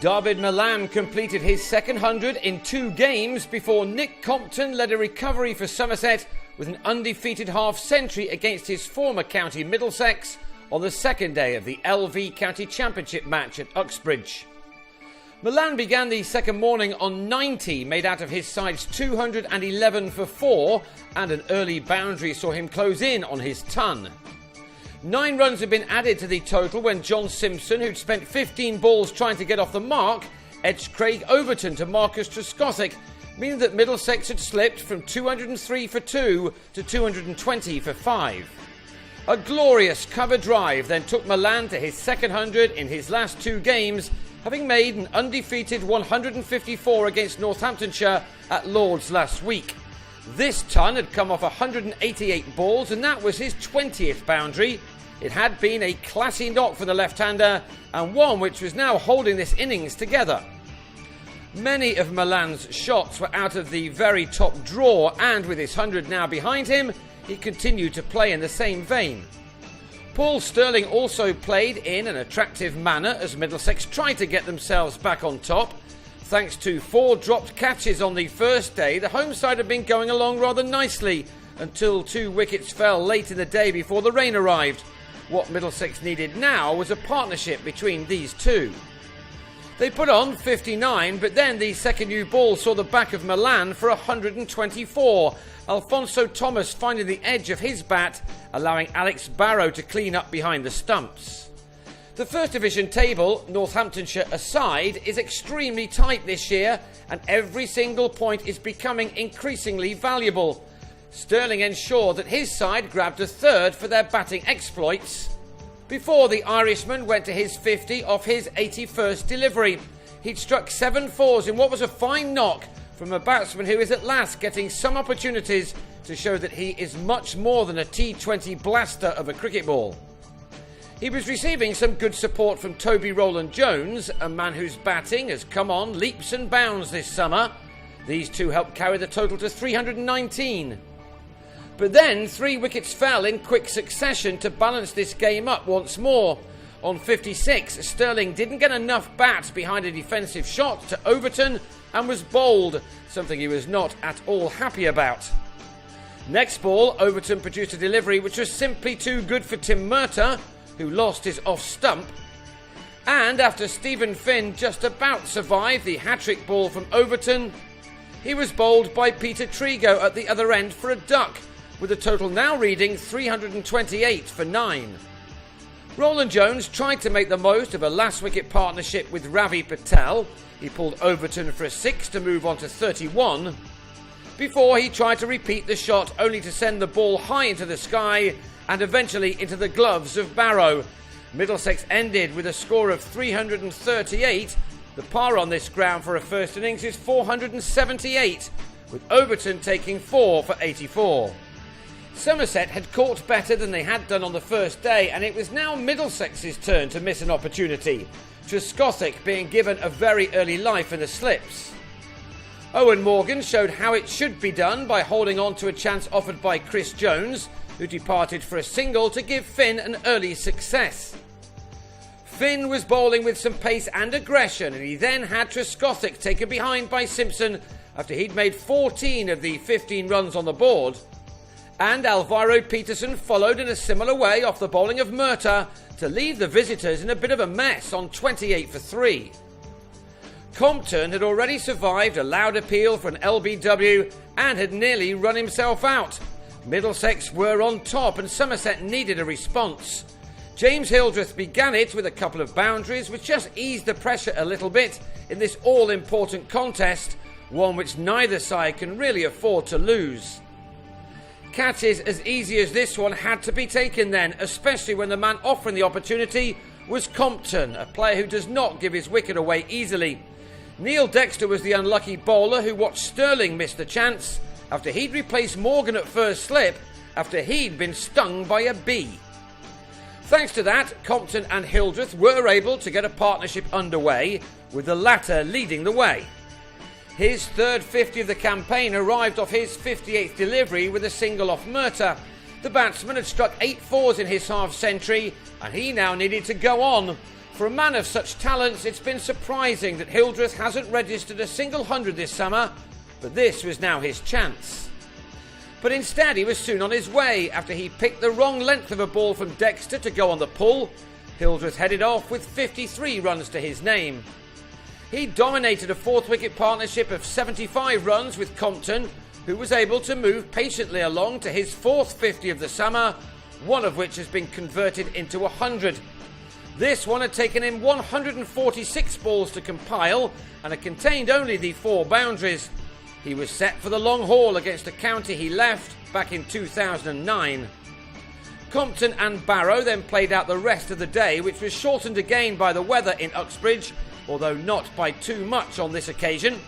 David Milan completed his second 100 in 2 games before Nick Compton led a recovery for Somerset with an undefeated half-century against his former county Middlesex on the second day of the LV County Championship match at Uxbridge. Milan began the second morning on 90, made out of his side's 211 for 4, and an early boundary saw him close in on his ton. 9 runs had been added to the total when John Simpson, who'd spent 15 balls trying to get off the mark, edged Craig Overton to Marcus Trescothick, meaning that Middlesex had slipped from 203 for 2 to 220 for 5. A glorious cover drive then took Milan to his second 100 in his last 2 games, having made an undefeated 154 against Northamptonshire at Lord's last week. This ton had come off 188 balls, and that was his 20th boundary. It had been a classy knock for the left-hander, and one which was now holding this innings together. Many of Milan's shots were out of the very top draw, and with his 100 now behind him, he continued to play in the same vein. Paul Stirling also played in an attractive manner as Middlesex tried to get themselves back on top. Thanks to 4 dropped catches on the first day, the home side had been going along rather nicely until 2 wickets fell late in the day before the rain arrived. What Middlesex needed now was a partnership between these two. They put on 59, but then the second new ball saw the back of Milan for 124, Alfonso Thomas finding the edge of his bat, allowing Alex Barrow to clean up behind the stumps. The First Division table, Northamptonshire aside, is extremely tight this year, and every single point is becoming increasingly valuable. Stirling ensured that his side grabbed a third for their batting exploits before the Irishman went to his 50 off his 81st delivery. He'd struck 7 fours in what was a fine knock from a batsman who is at last getting some opportunities to show that he is much more than a T20 blaster of a cricket ball. He was receiving some good support from Toby Rowland-Jones, a man whose batting has come on leaps and bounds this summer. These two helped carry the total to 319. But then 3 wickets fell in quick succession to balance this game up once more. On 56, Stirling didn't get enough bats behind a defensive shot to Overton and was bowled, something he was not at all happy about. Next ball, Overton produced a delivery which was simply too good for Tim Murtagh, who lost his off stump. And after Stephen Finn just about survived the hat-trick ball from Overton, he was bowled by Peter Trigo at the other end for a duck, with the total now reading 328 for 9. Rowland-Jones tried to make the most of a last-wicket partnership with Ravi Patel. He pulled Overton for a 6 to move on to 31, before he tried to repeat the shot, only to send the ball high into the sky and eventually into the gloves of Barrow. Middlesex ended with a score of 338. The par on this ground for a first innings is 478, with Overton taking 4 for 84. Somerset had caught better than they had done on the first day, and it was now Middlesex's turn to miss an opportunity, Trescothick being given a very early life in the slips. Owen Morgan showed how it should be done by holding on to a chance offered by Chris Jones, who departed for a single to give Finn an early success. Finn was bowling with some pace and aggression, and he then had Trescothick taken behind by Simpson after he'd made 14 of the 15 runs on the board. And Alvaro Peterson followed in a similar way off the bowling of Murtagh to leave the visitors in a bit of a mess on 28 for 3. Compton had already survived a loud appeal for an LBW and had nearly run himself out. Middlesex were on top and Somerset needed a response. James Hildreth began it with a couple of boundaries which just eased the pressure a little bit in this all-important contest, one which neither side can really afford to lose. Catches as easy as this one had to be taken then, especially when the man offering the opportunity was Compton, a player who does not give his wicket away easily. Neil Dexter was the unlucky bowler who watched Stirling miss the chance after he'd replaced Morgan at first slip after he'd been stung by a bee. Thanks to that, Compton and Hildreth were able to get a partnership underway, with the latter leading the way. His third 50 of the campaign arrived off his 58th delivery with a single off Murtagh. The batsman had struck 8 fours in his half-century, and he now needed to go on. For a man of such talents, it's been surprising that Hildreth hasn't registered a single 100 this summer, but this was now his chance. But instead he was soon on his way after he picked the wrong length of a ball from Dexter to go on the pull. Hildreth headed off with 53 runs to his name. He dominated a fourth wicket partnership of 75 runs with Compton, who was able to move patiently along to his fourth 50 of the summer, one of which has been converted into 100. This one had taken him 146 balls to compile, and it contained only the 4 boundaries. He was set for the long haul against a county he left back in 2009. Compton and Barrow then played out the rest of the day, which was shortened again by the weather in Uxbridge, although not by too much on this occasion.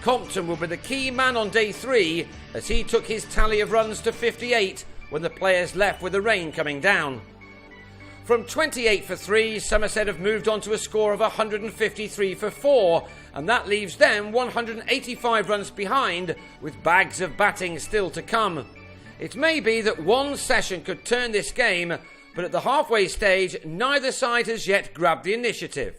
Compton will be the key man on day 3 as he took his tally of runs to 58 when the players left with the rain coming down. From 28 for 3, Somerset have moved on to a score of 153 for 4, and that leaves them 185 runs behind, with bags of batting still to come. It may be that one session could turn this game, but at the halfway stage, neither side has yet grabbed the initiative.